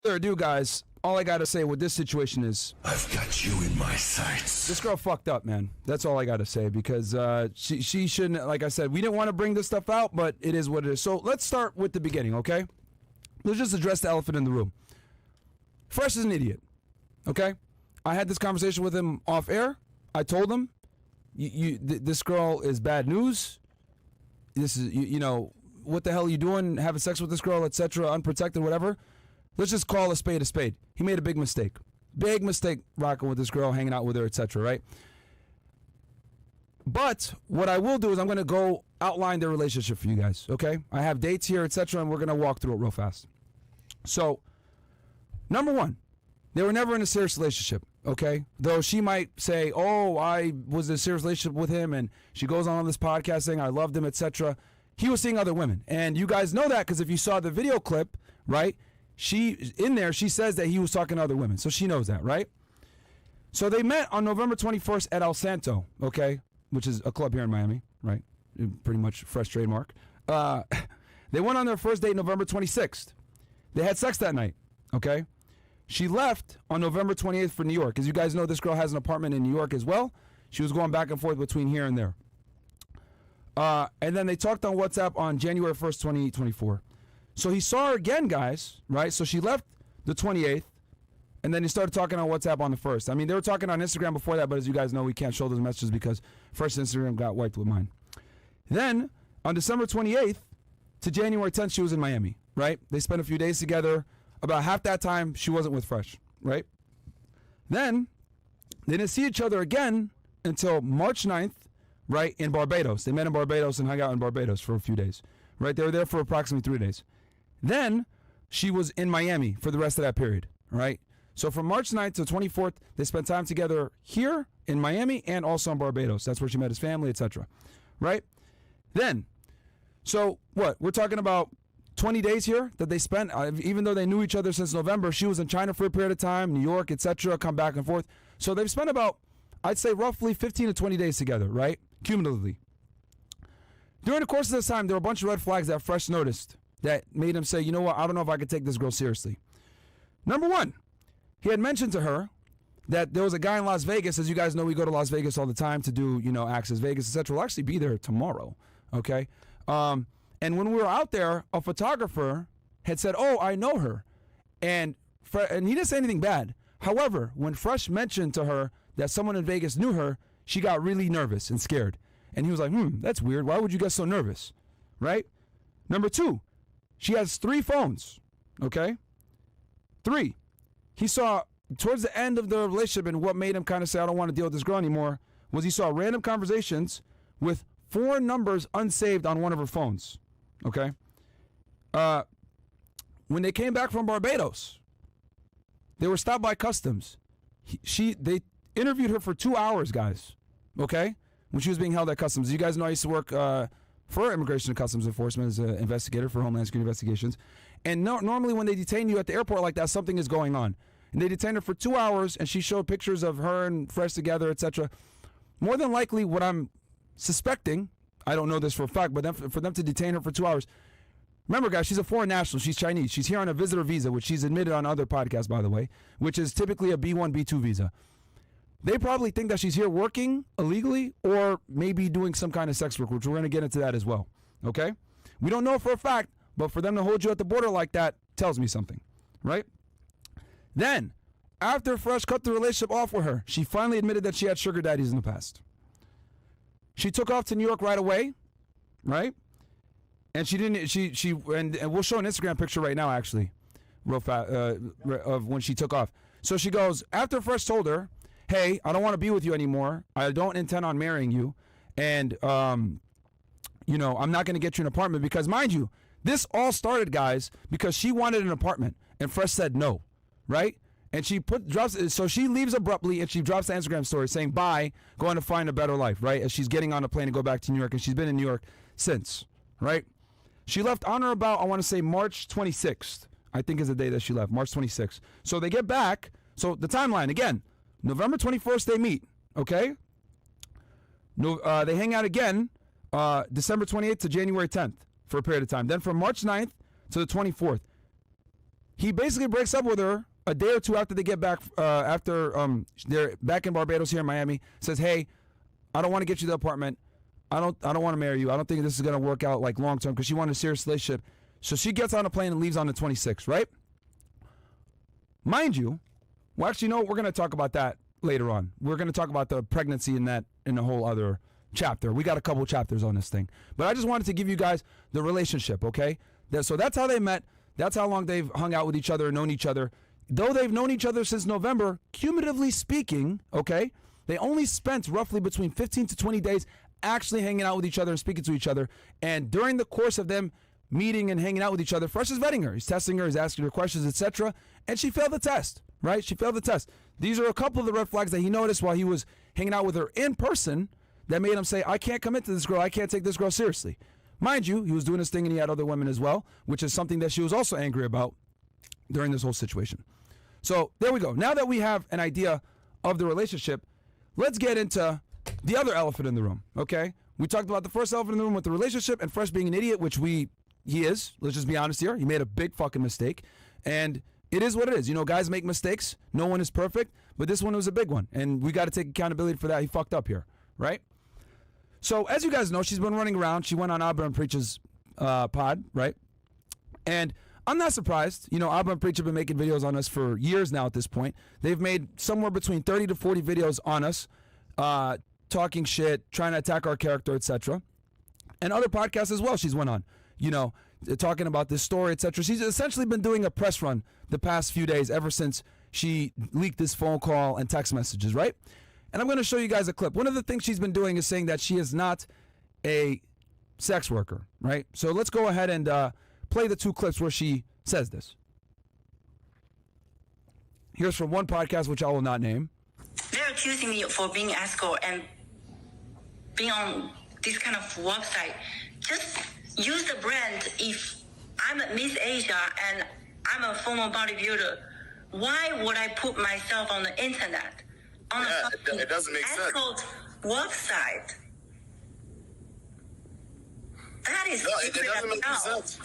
further ado, guys, all I got to say with this situation is, I've got you in my sights. this girl fucked up, man. That's all I got to say, because she shouldn't, like I said, we didn't want to bring this stuff out, but it is what it is. So let's start with the beginning, okay? Let's just address the elephant in the room. Fresh is an idiot, okay? I had this conversation with him off air. I told him, this girl is bad news. This is, you know, what the hell are you doing? Having sex with this girl, etc., unprotected, whatever. Let's just call a spade a spade. He made a big mistake. Big mistake rocking with this girl, hanging out with her, etc., right? But what I will do is I'm going to go outline their relationship for you guys, okay? I have dates here, etc., and we're going to walk through it real fast. So, number one, they were never in a serious relationship, okay? Though she might say, oh, I was in a serious relationship with him, and she goes on this podcast saying I loved him, etc. He was seeing other women. And you guys know that because if you saw the video clip, right, she says that he was talking to other women. So she knows that, right? So they met on November 21st at El Santo, okay, which is a club here in Miami, right? Pretty much fresh trademark. They went on their first date November 26th. They had sex that night, okay? She left on November 28th for New York. As you guys know, this girl has an apartment in New York as well. She was going back and forth between here and there. And then they talked on WhatsApp on January 1st, 2024. So he saw her again, guys, right? So she left the 28th, and then he started talking on WhatsApp on the 1st. I mean, they were talking on Instagram before that, but as you guys know, we can't show those messages because Fresh Instagram got wiped with mine. Then, on December 28th to January 10th, she was in Miami, right? They spent a few days together. About half that time, she wasn't with Fresh, right? Then, they didn't see each other again until March 9th, right, in Barbados. They met in Barbados and hung out in Barbados for a few days, right? They were there for approximately 3 days. Then, she was in Miami for the rest of that period, right? So from March 9th to 24th, they spent time together here in Miami and also in Barbados. That's where she met his family, etc., right? Then, so what? We're talking about 20 days here that they spent, even though they knew each other since November. She was in China for a period of time, New York, etc., come back and forth. So they've spent about, I'd say roughly 15 to 20 days together, right? Cumulatively. During the course of this time, there were a bunch of red flags that Fresh noticed that made him say, you know what, I don't know if I could take this girl seriously. Number one, he had mentioned to her that there was a guy in Las Vegas. As you guys know, we go to Las Vegas all the time to do, you know, Access Vegas, etc. We'll actually be there tomorrow, okay? And when we were out there, a photographer had said, oh, I know her. And he didn't say anything bad. However, when Fresh mentioned to her that someone in Vegas knew her, she got really nervous and scared. And he was like, that's weird. Why would you get so nervous, right? Number two, she has 3 phones, okay? 3. He saw, towards the end of the relationship, and what made him kind of say, I don't want to deal with this girl anymore, was he saw random conversations with 4 numbers unsaved on one of her phones, okay? When they came back from Barbados, they were stopped by customs. They interviewed her for 2 hours, guys, okay? When she was being held at customs. You guys know I used to work for Immigration and Customs Enforcement as an investigator for Homeland Security Investigations. And normally when they detain you at the airport like that, something is going on. And they detained her for 2 hours, and she showed pictures of her and Fresh together, etc. More than likely, what I'm suspecting, I don't know this for a fact, but for them to detain her for 2 hours. Remember, guys, she's a foreign national. She's Chinese. She's here on a visitor visa, which she's admitted on other podcasts, by the way, which is typically a B1, B2 visa. They probably think that she's here working illegally or maybe doing some kind of sex work, which we're going to get into that as well, okay? We don't know for a fact, but for them to hold you at the border like that tells me something, right? Then, after Fresh cut the relationship off with her, she finally admitted that she had sugar daddies in the past. She took off to New York right away, right? And she didn't, and we'll show an Instagram picture right now, actually, real fast, of when she took off. So she goes, after Fresh told her, hey, I don't want to be with you anymore. I don't intend on marrying you. And, you know, I'm not going to get you an apartment because, mind you, this all started, guys, because she wanted an apartment and Fresh said no, right? And she so she leaves abruptly and she drops the Instagram story saying bye, going to find a better life, right? As she's getting on a plane to go back to New York, and she's been in New York since, right? She left on or about, I want to say March 26th, I think is the day that she left, March 26th. So they get back. So the timeline, again, November 21st they meet, okay? No, they hang out again December 28th to January 10th for a period of time. Then from March 9th to the 24th. he basically breaks up with her a day or two after they get back, after they're back in Barbados here in Miami. Says, hey, I don't want to get you the apartment. I don't want to marry you. I don't think this is going to work out like long term, because she wanted a serious relationship. So she gets on a plane and leaves on the 26th, right? Mind you, well, actually, no, we're going to talk about that later on. We're going to talk about the pregnancy in a whole other chapter. We got a couple chapters on this thing. But I just wanted to give you guys the relationship, okay? So that's how they met. That's how long they've hung out with each other, known each other. Though they've known each other since November, cumulatively speaking, okay, they only spent roughly between 15 to 20 days actually hanging out with each other and speaking to each other. And during the course of them meeting and hanging out with each other, Fresh is vetting her. He's testing her, he's asking her questions, etc. And she failed the test, right? She failed the test. These are a couple of the red flags that he noticed while he was hanging out with her in person that made him say, I can't commit to this girl. I can't take this girl seriously. Mind you, he was doing his thing and he had other women as well, which is something that she was also angry about during this whole situation. So there we go. Now that we have an idea of the relationship, let's get into the other elephant in the room, okay? We talked about the first elephant in the room with the relationship and Fresh being an idiot, which he is. Let's just be honest here. He made a big fucking mistake. And it is what it is. You know, guys make mistakes. No one is perfect. But this one was a big one. And we got to take accountability for that. He fucked up here, right? So, as you guys know, she's been running around. She went on Abba and Preach's pod, right? And I'm not surprised. You know, Abba and Preach have been making videos on us for years now at this point. They've made somewhere between 30 to 40 videos on us, talking shit, trying to attack our character, etc. And other podcasts as well she's went on, you know, talking about this story, etc. She's essentially been doing a press run the past few days ever since she leaked this phone call and text messages, right? And I'm going to show you guys a clip. One of the things she's been doing is saying that she is not a sex worker, right? So let's go ahead and play the two clips where she says this. Here's from one podcast, which I will not name. They're accusing me for being escort and being on this kind of website. Just use the brand. If I'm a Miss Asia and I'm a former bodybuilder, why would I put myself on the internet? On It doesn't make sense. Escort website. That is it doesn't make sense.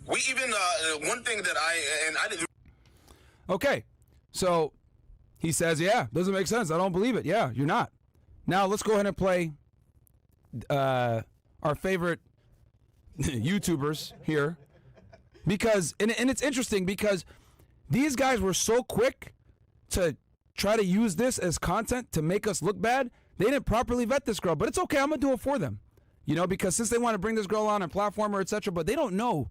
We even one thing that I didn't. Okay, so he says, yeah, doesn't make sense. I don't believe it. Yeah, you're not. Now let's go ahead and play our favorite YouTubers here, because and it's interesting because these guys were so quick to try to use this as content to make us look bad. They didn't properly vet this girl, but it's okay. I'm gonna do it for them, you know, because since they want to bring this girl on and platform her, etc., but they don't know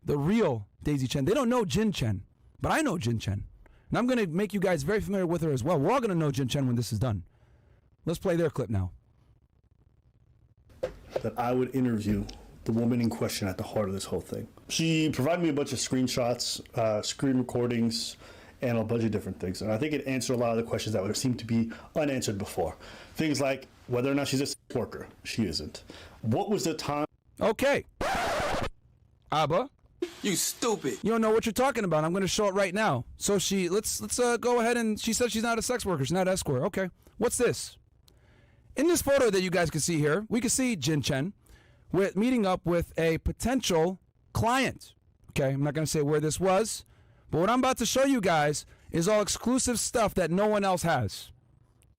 the real Daisy Chen. They don't know Jin Chen, but I know Jin Chen, and I'm gonna make you guys very familiar with her as well. We're all gonna know Jin Chen when this is done. Let's play their clip now. That I would interview the woman in question at the heart of this whole thing. She provided me a bunch of screenshots, screen recordings, and a bunch of different things. And I think it answered a lot of the questions that would seem to be unanswered before. Things like whether or not she's a sex worker. She isn't. What was the time? Okay. Abba. You stupid. You don't know what you're talking about. I'm going to show it right now. So let's go ahead and she said she's not a sex worker. She's not an escort. Okay. What's this? In this photo that you guys can see here, we can see Jin Chen meeting up with a potential client. Okay, I'm not going to say where this was, but what I'm about to show you guys is all exclusive stuff that no one else has.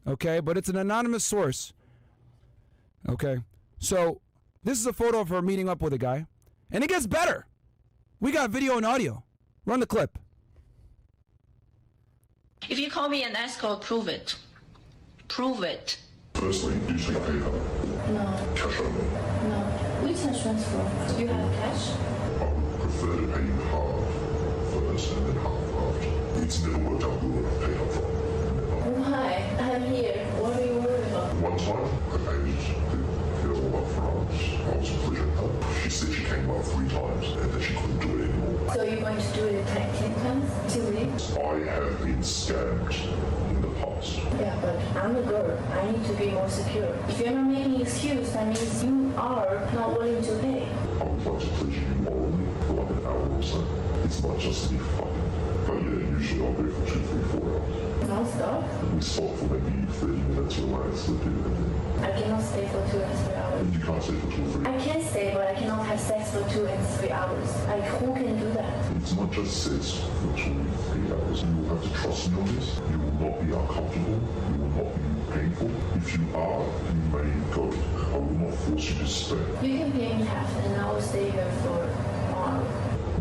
Okay, but it's an anonymous source. Okay, so this is a photo of her meeting up with a guy, and it gets better. We got video and audio. Run the clip. If you call me an escort, prove it. Prove it. Firstly, do you take PayPal? No. Cash only? No. We can transfer. Do you have cash? I would prefer to pay you half first and then half after. It's never worked out good when I paid up front. Why? I'm here. What are you worried about? One time, I paid her all up front. I was pleasure help. She said she came up 3 times and that she couldn't do it anymore. So you're going to do it 10 times? 2 weeks? I have been scammed in the past. Yeah, but I'm a girl. I need to be more secure. If you're not making excuse, that means you are not willing to pay. I would like to pleasure you morally for like an hour or so. It's not just to be fucking. But yeah, usually I'll go for 2, 3, 4 hours. Non-stop? We stop for maybe 30 minutes, relax, look at it, and I cannot stay for 2 and 3 hours. you can't stay for 2 or 3 I hours. can stay, but I cannot have sex for 2 and 3 hours. Like, who can do that? It's not just sex for 2 or 3 hours. You will have to trust me on this. You will not be uncomfortable. You will not be painful. If you are, you may go. I will not force you to stay. You can pay me half and I will stay here for 1 hour.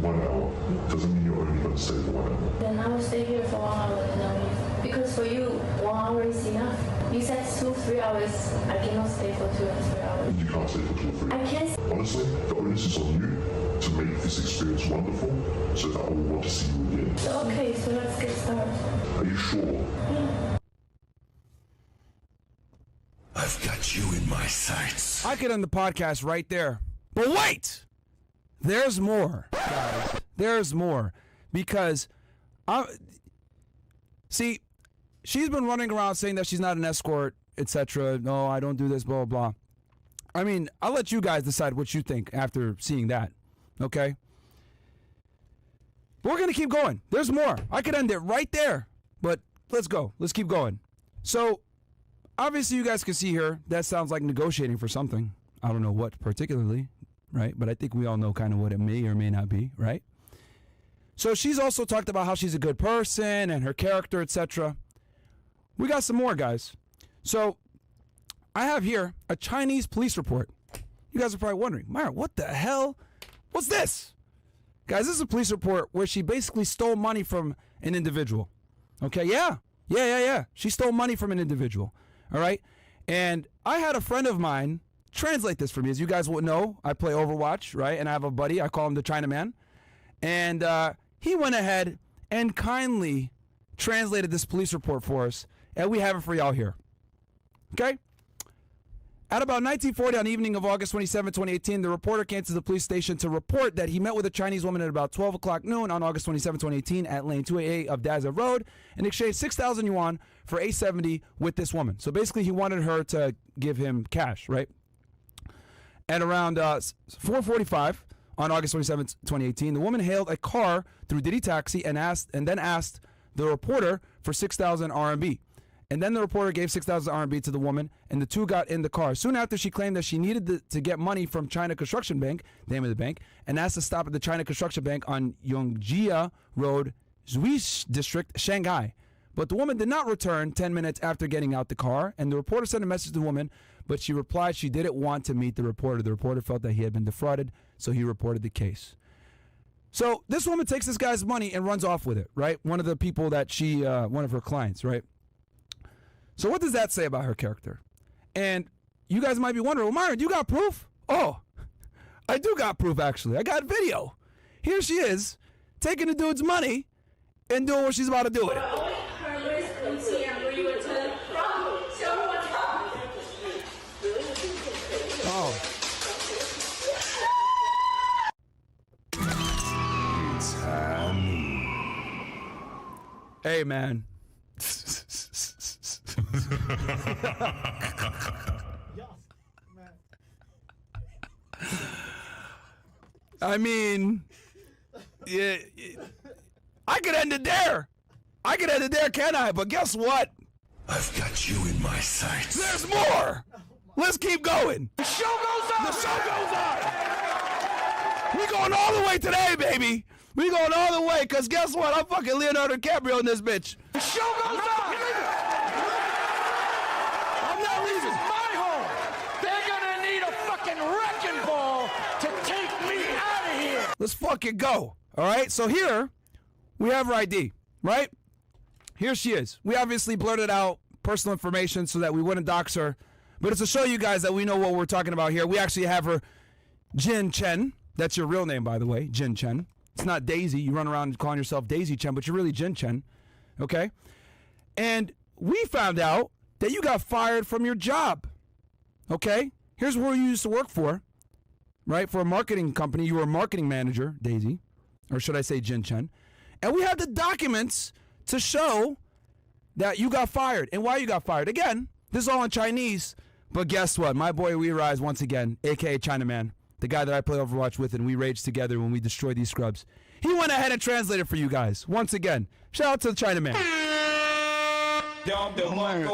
1 hour doesn't mean you're only going to stay for 1 hour. Then I will stay here for 1 hour and I'll leave. Because for you, 1 hour is enough. You said 2, 3 hours. I cannot stay for 2 and 3 hours. You can't stay for 2 or 3 I hours. can't. Honestly, the onus is on you to make this experience wonderful so that I will want to see you again. Okay, so let's get started. Are you sure? I've got you in my sights. I could end the podcast right there. But wait! There's more, guys. There's more. Because, see, she's been running around saying that she's not an escort, etc. No, I don't do this, blah, blah, blah. I mean, I'll let you guys decide what you think after seeing that. Okay? But we're going to keep going. There's more. I could end it right there. But let's go. Let's keep going. So, obviously, you guys can see here, that sounds like negotiating for something. I don't know what particularly, right? But I think we all know kind of what it may or may not be, right? So she's also talked about how she's a good person and her character, etc. We got some more, guys. So I have here a Chinese police report. You guys are probably wondering, Myron, what the hell? What's this? Guys, this is a police report where she basically stole money from an individual. Okay, yeah. She stole money from an individual. All right? And I had a friend of mine translate this for me. As you guys will know, I play Overwatch, right? And I have a buddy. I call him the Chinaman. And he went ahead and kindly translated this police report for us. And we have it for y'all here. Okay? At about 1940, on the evening of August 27, 2018, the reporter came to the police station to report that he met with a Chinese woman at about 12 o'clock noon on August 27, 2018 at lane 288 of Daza Road and exchanged 6,000 yuan for 870 with this woman. So basically, he wanted her to give him cash, right? At around 4:45 on August 27, 2018, the woman hailed a car through Didi Taxi and then asked the reporter for 6,000 RMB. And then the reporter gave 6,000 RMB to the woman, and the two got in the car. Soon after, she claimed that she needed to get money from China Construction Bank, the name of the bank, and asked to stop at the China Construction Bank on Yongjia Road, Zhuish District, Shanghai. But the woman did not return 10 minutes after getting out the car, and the reporter sent a message to the woman, but she replied she didn't want to meet the reporter. The reporter felt that he had been defrauded, so he reported the case. So this woman takes this guy's money and runs off with it, right? One of the people that she, one of her clients, right? So what does that say about her character? And you guys might be wondering, well, Myron, you got proof? Oh, I do got proof, actually. I got video. Here she is, taking the dude's money and doing what she's about to do with it. Oh. Hey, man. I mean, yeah, I could end it there. I could end it there, can I? But guess what? I've got you in my sights. There's more. Let's keep going. The show goes on. The show goes on. We going all the way today, baby. We going all the way, because guess what? I'm fucking Leonardo DiCaprio in this bitch. The show goes on. I'm not leaving. This is my home. They're gonna need a fucking wrecking ball to take me out of here. Let's fucking go. All right? So here, we have her ID, right? Here she is. We obviously blurted out personal information so that we wouldn't dox her. But it's to show you guys that we know what we're talking about here. We actually have her Jin Chen. That's your real name, by the way, Jin Chen. It's not Daisy. You run around calling yourself Daisy Chen, but you're really Jin Chen. Okay? And we found out that you got fired from your job. Okay? Here's where you used to work for, right? For a marketing company. You were a marketing manager, Daisy. Or should I say Jin Chen. And we have the documents to show that you got fired and why you got fired. Again, this is all in Chinese, but guess what? My boy We Rise, once again, a.k.a. Chinaman, the guy that I play Overwatch with and we rage together when we destroy these scrubs. He went ahead and translated for you guys. Once again, shout out to the Chinaman.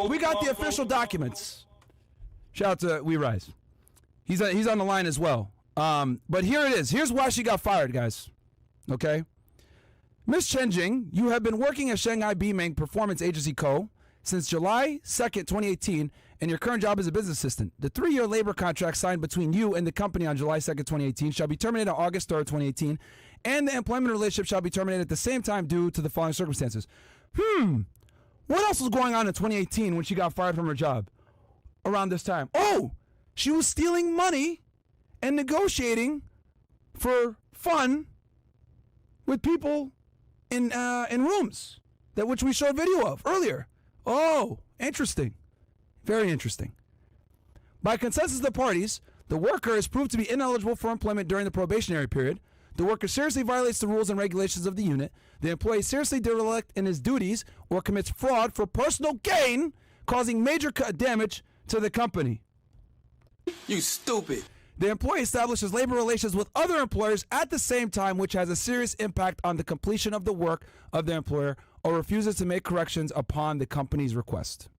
We got the official documents. Shout out to We Rise. He's on the line as well. But here it is. Here's why she got fired, guys. Okay? Miss Chen Jing, you have been working at Shanghai Beiming Performance Agency Co. since July 2nd, 2018, and your current job is a business assistant. The 3-year labor contract signed between you and the company on July 2nd, 2018 shall be terminated on August 3rd, 2018, and the employment relationship shall be terminated at the same time due to the following circumstances. What else was going on in 2018 when she got fired from her job around this time? Oh, she was stealing money and negotiating for fun with people in rooms, which we showed video of earlier. Oh, interesting. Very interesting. By consensus of the parties, the worker is proved to be ineligible for employment during the probationary period. The worker seriously violates the rules and regulations of the unit. The employee seriously derelict in his duties or commits fraud for personal gain, causing major damage to the company. You stupid. The employee establishes labor relations with other employers at the same time, which has a serious impact on the completion of the work of the employer, or refuses to make corrections upon the company's request.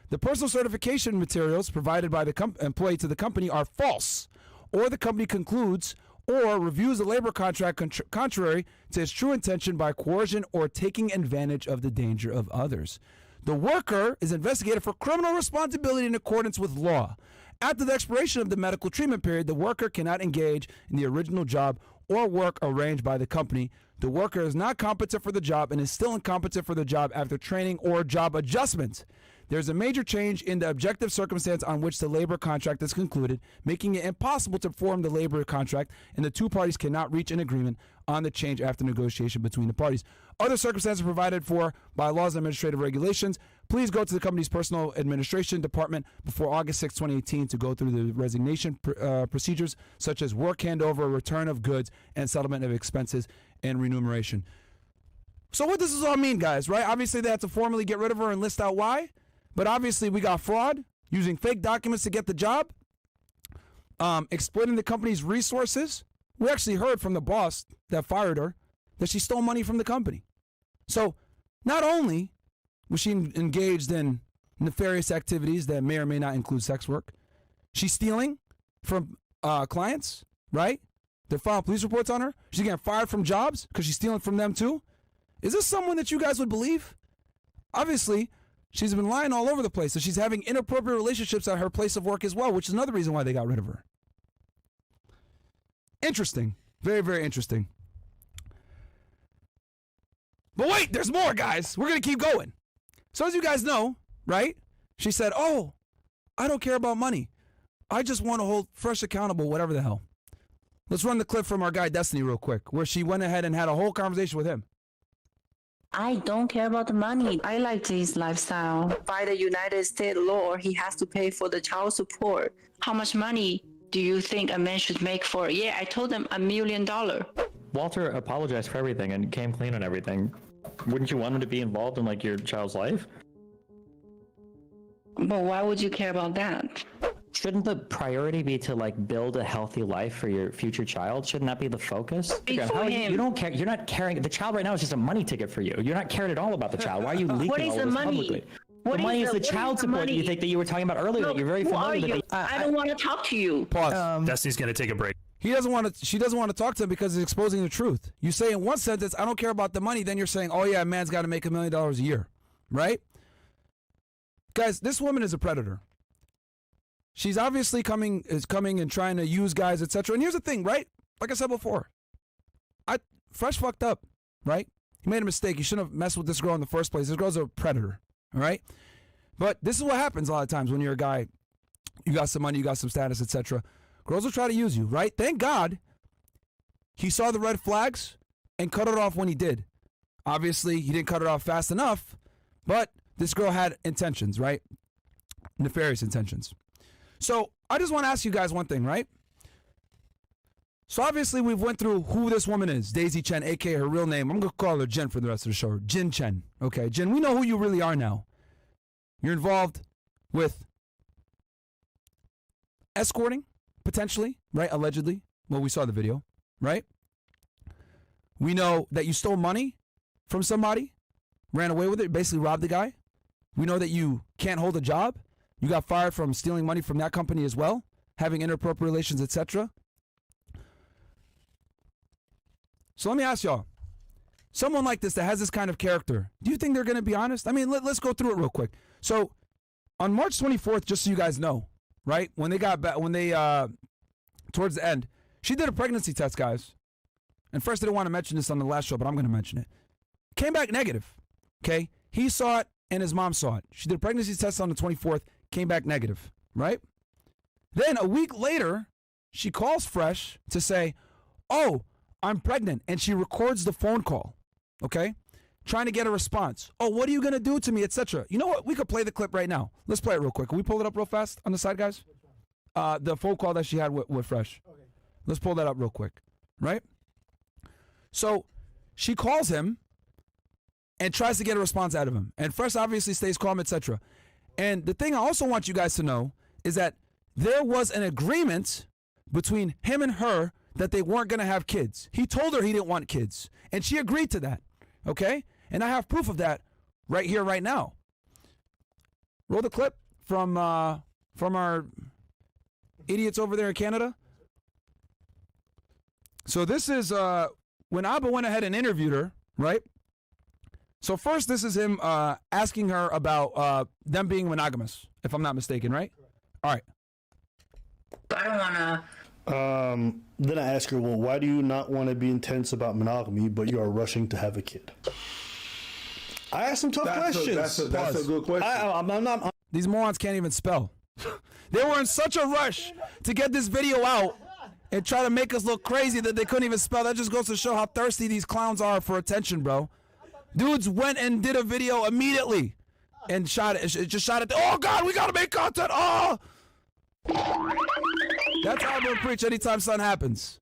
The personal certification materials provided by the employee to the company are false, or the company concludes or reviews the labor contract contrary to its true intention by coercion or taking advantage of the danger of others. The worker is investigated for criminal responsibility in accordance with law. After the expiration of the medical treatment period, the worker cannot engage in the original job or work arranged by the company. The worker is not competent for the job and is still incompetent for the job after training or job adjustment. There's a major change in the objective circumstance on which the labor contract is concluded, making it impossible to form the labor contract, and the two parties cannot reach an agreement on the change after negotiation between the parties. Other circumstances provided for by laws and administrative regulations. Please go to the company's personal administration department before August 6, 2018 to go through the resignation procedures such as work handover, return of goods, and settlement of expenses and remuneration. So what does this all mean, guys, right? Obviously, they have to formally get rid of her and list out why. But obviously, we got fraud, using fake documents to get the job, exploiting the company's resources. We actually heard from the boss that fired her that she stole money from the company. So not only was she engaged in nefarious activities that may or may not include sex work, she's stealing from clients, right? They're filing police reports on her. She's getting fired from jobs because she's stealing from them too. Is this someone that you guys would believe? Obviously, she's been lying all over the place. So she's having inappropriate relationships at her place of work as well, which is another reason why they got rid of her. Interesting. Very, very interesting. But wait, there's more, guys. We're going to keep going. So as you guys know, right? She said, oh, I don't care about money. I just want to hold Fresh accountable, whatever the hell. Let's run the clip from our guy Destiny real quick, where she went ahead and had a whole conversation with him. I don't care about the money. I like this lifestyle. By the United States law, he has to pay for the child support. How much money do you think a man should make for? Yeah, I told him $1 million. Walter apologized for everything and came clean on everything. Wouldn't you want him to be involved in like your child's life? But why would you care about that? Shouldn't the priority be to like build a healthy life for your future child? Shouldn't that be the focus? You don't care. You're not caring. The child right now is just a money ticket for you. You're not caring at all about the child. Why are you leaking what is all the this money? publicly? The money is the child support that you think that you were talking about earlier. Look, that you're very familiar with. I don't want to talk to you. Pause. Destiny's gonna take a break. She doesn't want to talk to him because he's exposing the truth. You say in one sentence, I don't care about the money. Then you're saying, oh yeah, a man's got to make $1 million a year, right? Guys, this woman is a predator. She's obviously coming and trying to use guys, etc. And here's the thing, right? Like I said before, Fresh fucked up, right? He made a mistake. He shouldn't have messed with this girl in the first place. This girl's a predator, all right? But this is what happens a lot of times when you're a guy. You got some money, you got some status, etc. Girls will try to use you, right? Thank God he saw the red flags and cut it off when he did. Obviously, he didn't cut it off fast enough, but this girl had intentions, right? Nefarious intentions. So I just want to ask you guys one thing, right? So obviously we've went through who this woman is, Daisy Chen, aka her real name. I'm going to call her Jen for the rest of the show. Jin Chen. Okay, Jen, we know who you really are now. You're involved with escorting, potentially, right? Allegedly. Well, we saw the video, right? We know that you stole money from somebody, ran away with it, basically robbed the guy. We know that you can't hold a job. You got fired from stealing money from that company as well, having inappropriate relations, etc. So let me ask y'all, someone like this that has this kind of character, do you think they're going to be honest? I mean, let's go through it real quick. So on March 24th, just so you guys know, right, when they got back, towards the end, she did a pregnancy test, guys. And first, I didn't want to mention this on the last show, but I'm going to mention it. Came back negative, okay? He saw it and his mom saw it. She did a pregnancy test on the 24th, came back negative, right? Then a week later, she calls Fresh to say, oh, I'm pregnant. And she records the phone call, okay? Trying to get a response. Oh, what are you going to do to me, etc. You know what? We could play the clip right now. Let's play it real quick. Can we pull it up real fast on the side, guys? The phone call that she had with Fresh. Okay. Let's pull that up real quick, right? So she calls him and tries to get a response out of him. And Fresh obviously stays calm, etc. And the thing I also want you guys to know is that there was an agreement between him and her that they weren't going to have kids. He told her he didn't want kids, and she agreed to that, okay? And I have proof of that right here, right now. Roll the clip from our idiots over there in Canada. So this is when Abba went ahead and interviewed her, right? So first, this is him asking her about them being monogamous, if I'm not mistaken, right? All right. I don't want to. Then I ask her, well, why do you not want to be intense about monogamy, but you are rushing to have a kid? I asked some tough questions. That's a good question. I'm not. These morons can't even spell. They were in such a rush to get this video out and try to make us look crazy that they couldn't even spell. That just goes to show how thirsty these clowns are for attention, bro. Dudes went and did a video immediately and shot it. Just shot it. Oh, God, we got to make content. Oh! That's how I'm going to preach anytime something happens.